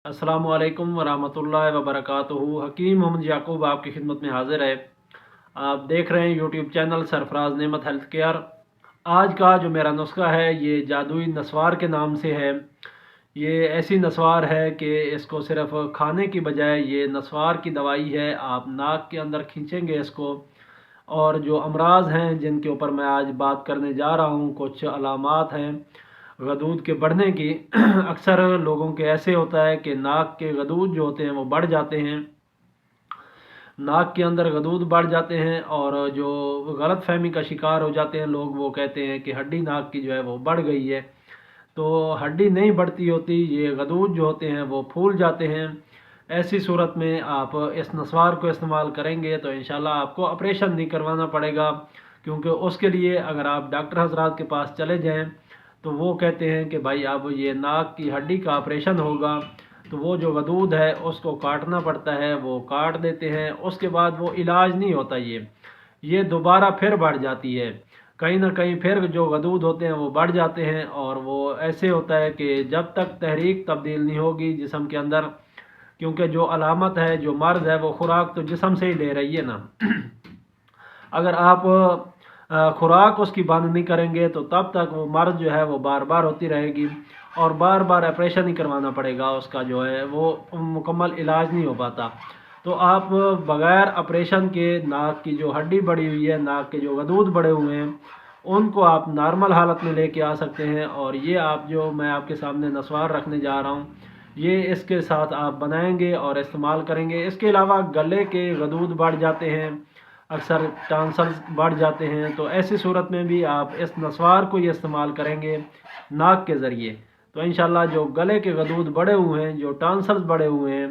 अस्सलामु अलैकुम वरहमतुल्लाहि वबरकातुहू। हकीम मोहम्मद याकूब आपकी खिदमत में हाजिर है। आप देख रहे हैं यूट्यूब चैनल सरफराज नेमत हेल्थ केयर। आज का जो मेरा नुस्खा है ये जादुई नस्वार के नाम से है। ये ऐसी नस्वार है कि इसको सिर्फ खाने की बजाय ये नस्वार की दवाई है। आप नाक के अंदर खींचेंगे इसको, और जो अमराज हैं जिनके ऊपर मैं आज बात करने जा रहा हूँ, कुछ अलामात हैं गदूद के बढ़ने की। अक्सर लोगों के ऐसे होता है कि नाक के गदूद जो होते हैं वो बढ़ जाते हैं, नाक के अंदर गदूद बढ़ जाते हैं, और जो गलत फहमी का शिकार हो जाते हैं लोग, वो कहते हैं कि हड्डी नाक की जो है वो बढ़ गई है। तो हड्डी नहीं बढ़ती होती, ये गदूद जो होते हैं वो फूल जाते हैं। ऐसी सूरत में आप इस नस्वार को इस्तेमाल करेंगे तो इंशाल्लाह आपको ऑपरेशन नहीं करवाना पड़ेगा, क्योंकि उसके लिए अगर आप डॉक्टर हजरात के पास चले जाएं तो वो कहते हैं कि भाई अब ये नाक की हड्डी का ऑपरेशन होगा, तो वो जो गदूद है उसको काटना पड़ता है, वो काट देते हैं। उसके बाद वो इलाज नहीं होता, ये दोबारा फिर बढ़ जाती है। कहीं ना कहीं फिर जो गदूद होते हैं वो बढ़ जाते हैं, और वो ऐसे होता है कि जब तक तहरीक तब्दील नहीं होगी जिस्म के अंदर, क्योंकि जो अलामत है, जो मर्ज़ है, वो खुराक तो जिस्म से ही ले रही है ना। अगर आप खुराक उसकी बंद नहीं करेंगे तो तब तक वो मर्ज़ जो है वो बार बार होती रहेगी, और बार बार ऑपरेशन ही करवाना पड़ेगा। उसका जो है वो मुकम्मल इलाज नहीं हो पाता। तो आप बग़ैर ऑपरेशन के नाक की जो हड्डी बढ़ी हुई है, नाक के जो गदूद बढ़े हुए हैं, उनको आप नॉर्मल हालत में लेके आ सकते हैं। और ये आप जो मैं आपके सामने नस्वार रखने जा रहा हूँ, ये इसके साथ आप बनाएंगे और इस्तेमाल करेंगे। इसके अलावा गले के गदूद बढ़ जाते हैं, अक्सर टांसल्स बढ़ जाते हैं, तो ऐसी सूरत में भी आप इस नस्वार को ये इस्तेमाल करेंगे नाक के ज़रिए, तो इंशाल्लाह जो गले के गदूद बढ़े हुए हैं, जो टांसल्स बढ़े हुए हैं,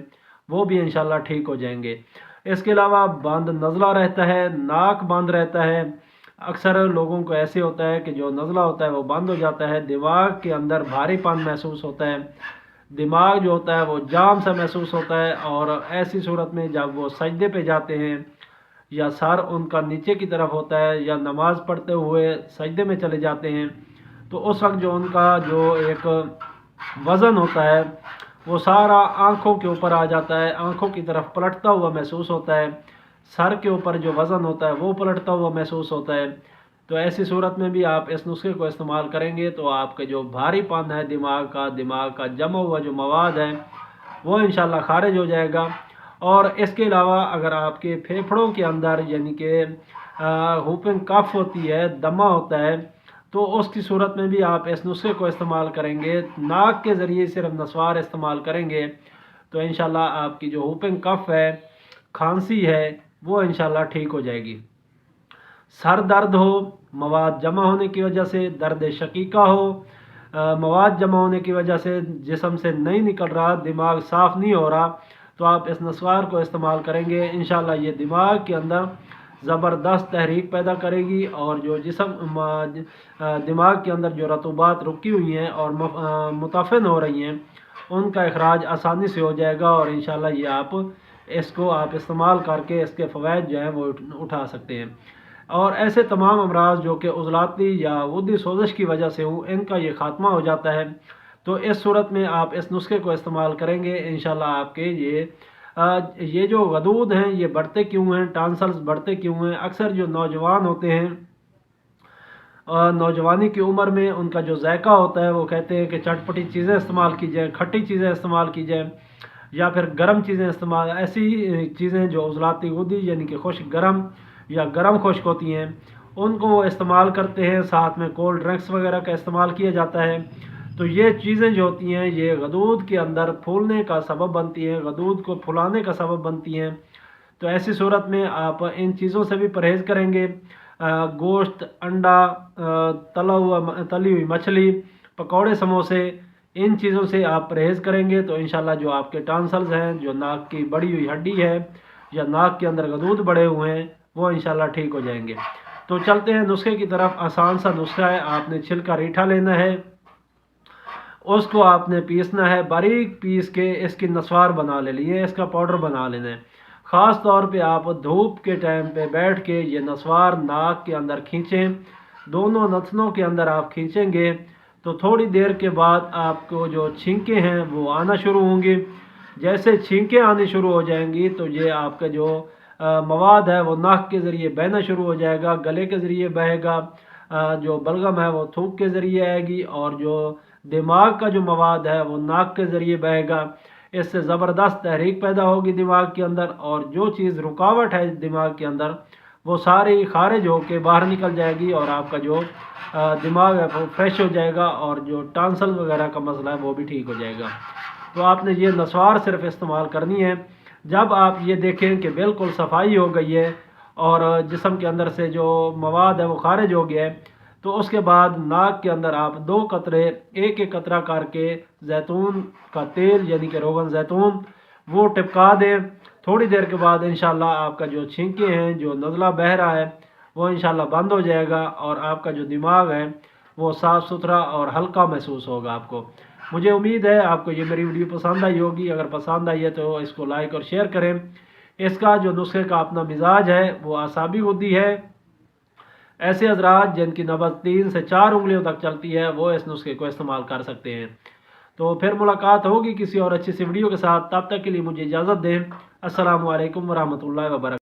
वो भी इंशाल्लाह ठीक हो जाएंगे। इसके अलावा बंद नज़ला रहता है, नाक बंद रहता है। अक्सर लोगों को ऐसे होता है कि जो नज़ला होता है वो बंद हो जाता है, दिमाग के अंदर भारीपन महसूस होता है, दिमाग जो होता है वो जाम सा महसूस होता है। और ऐसी सूरत में जब वो सजदे पे जाते हैं, या सर उनका नीचे की तरफ होता है, या नमाज़ पढ़ते हुए सजदे में चले जाते हैं, तो उस वक्त जो उनका जो एक वज़न होता है वो सारा आँखों के ऊपर आ जाता है, आँखों की तरफ पलटता हुआ महसूस होता है। सर के ऊपर जो वज़न होता है वो पलटता हुआ महसूस होता है। तो ऐसी सूरत में भी आप इस नुस्खे को इस्तेमाल करेंगे तो आपके जो भारीपन है दिमाग का जमा हुआ जो मवाद है वो इंशाल्लाह खारिज हो जाएगा। और इसके अलावा अगर आपके फेफड़ों के अंदर यानी कि हुपिंग कफ होती है, दमा होता है, तो उसकी सूरत में भी आप इस नुस्खे को इस्तेमाल करेंगे, नाक के ज़रिए सिर्फ नस्वार इस्तेमाल करेंगे, तो इंशाल्लाह आपकी जो हुपिंग कफ है, खांसी है, वो इंशाल्लाह ठीक हो जाएगी। सर दर्द हो, मवाद जमा होने की वजह से, दर्द शकीका हो, मवाद जमा होने की वजह से जिस्म से नहीं निकल रहा, दिमाग साफ़ नहीं हो रहा, तो आप इस नस्वार को इस्तेमाल करेंगे। इंशाल्लाह ये दिमाग के अंदर ज़बरदस्त तहरीक पैदा करेगी, और जो दिमाग के अंदर जो रतूबात रुकी हुई हैं और मुताफिन हो रही हैं, उनका इखराज आसानी से हो जाएगा। और इंशाल्लाह ये आप इस्तेमाल करके इसके फ़वाइद जो हैं वो उठा सकते हैं। और ऐसे तमाम अमराज जो कि उज़लाती या वुदी सोजिश की वजह से हो, इनका ये ख़ात्मा हो जाता है। तो इस सूरत में आप इस नुस्खे को इस्तेमाल करेंगे, इंशाल्लाह आपके ये जो गदूद हैं ये बढ़ते क्यों हैं, टांसल्स बढ़ते क्यों हैं। अक्सर जो नौजवान होते हैं, नौजवानी की उम्र में उनका जो जायका होता है वो कहते हैं कि चटपटी चीज़ें इस्तेमाल की जाए, खट्टी चीज़ें इस्तेमाल की जाए, या फिर गर्म चीज़ें इस्तेमाल, ऐसी चीज़ें जो उज़लाती गुदी यानी कि खुश्क गर्म या गर्म खुश्क होती हैं, उनको वो इस्तेमाल करते हैं। साथ में कोल्ड ड्रिंक्स वगैरह का इस्तेमाल किया जाता है। तो ये चीज़ें जो होती हैं ये गदूद के अंदर फूलने का सबब बनती हैं, गदूद को फुलाने का सबब बनती हैं। तो ऐसी सूरत में आप इन चीज़ों से भी परहेज़ करेंगे। गोश्त, अंडा, तली हुई मछली, पकौड़े, समोसे, इन चीज़ों से आप परहेज़ करेंगे तो इंशाल्लाह जो आपके टांसल्स हैं, जो नाक की बड़ी हुई हड्डी है, या नाक के अंदर गदूद बढ़े हुए हैं, वो इंशाल्लाह ठीक हो जाएंगे। तो चलते हैं नुस्खे की तरफ। आसान सा नुस्खा है, आपने छिलका रीठा लेना है, उसको आपने पीसना है, बारीक पीस के इसकी नस्वार बना ले लिए, इसका पाउडर बना लेना है। ख़ास तौर पे आप धूप के टाइम पे बैठ के ये नस्वार नाक के अंदर खींचें, दोनों नथनों के अंदर आप खींचेंगे تو تھوڑی دیر کے بعد آپ کو جو چھینکیں ہیں وہ آنا شروع ہوں گی۔ جیسے چھینکیں آنی شروع ہو جائیں گی تو یہ آپ کا جو مواد ہے وہ ناک کے ذریعے بہنا شروع ہو جائے گا، گلے کے ذریعے بہے گا، جو بلغم ہے وہ تھوک کے ذریعے آئے گی، اور جو دماغ کا جو مواد ہے وہ ناک کے ذریعے بہے گا۔ اس سے زبردست تحریک پیدا ہوگی دماغ کے اندر، اور جو چیز رکاوٹ ہے دماغ کے اندر وہ ساری خارج ہو کے باہر نکل جائے گی، اور آپ کا جو دماغ ہے وہ فریش ہو جائے گا، اور جو ٹانسل وغیرہ کا مسئلہ ہے وہ بھی ٹھیک ہو جائے گا۔ تو آپ نے یہ نسوار صرف استعمال کرنی ہے۔ جب آپ یہ دیکھیں کہ بالکل صفائی ہو گئی ہے اور جسم کے اندر سے جو مواد ہے وہ خارج ہو گیا ہے، تو اس کے بعد ناک کے اندر آپ 2 قطرے ایک ایک قطرہ کر کے زیتون کا تیل یعنی کہ روغن زیتون وہ ٹپکا دیں۔ تھوڑی دیر کے بعد انشاءاللہ آپ کا جو چھینکیں ہیں، جو نزلہ بہہ رہا ہے وہ انشاءاللہ بند ہو جائے گا، اور آپ کا جو دماغ ہے وہ صاف ستھرا اور ہلکا محسوس ہوگا آپ کو۔ مجھے امید ہے آپ کو یہ میری ویڈیو پسند آئی ہوگی۔ اگر پسند آئی ہے تو اس کو لائک اور شیئر کریں۔ اس کا جو نسخے کا اپنا مزاج ہے وہ اعصابی غدی ہے۔ ایسے حضرات جن کی نبض 3 سے 4 انگلیوں تک چلتی ہے وہ اس نسخے کو استعمال کر سکتے ہیں۔ تو پھر ملاقات ہوگی کسی اور اچھی سی ویڈیو کے ساتھ، تب تک کے لیے مجھے اجازت دیں۔ السلام علیکم ورحمۃ اللہ وبرکاتہ۔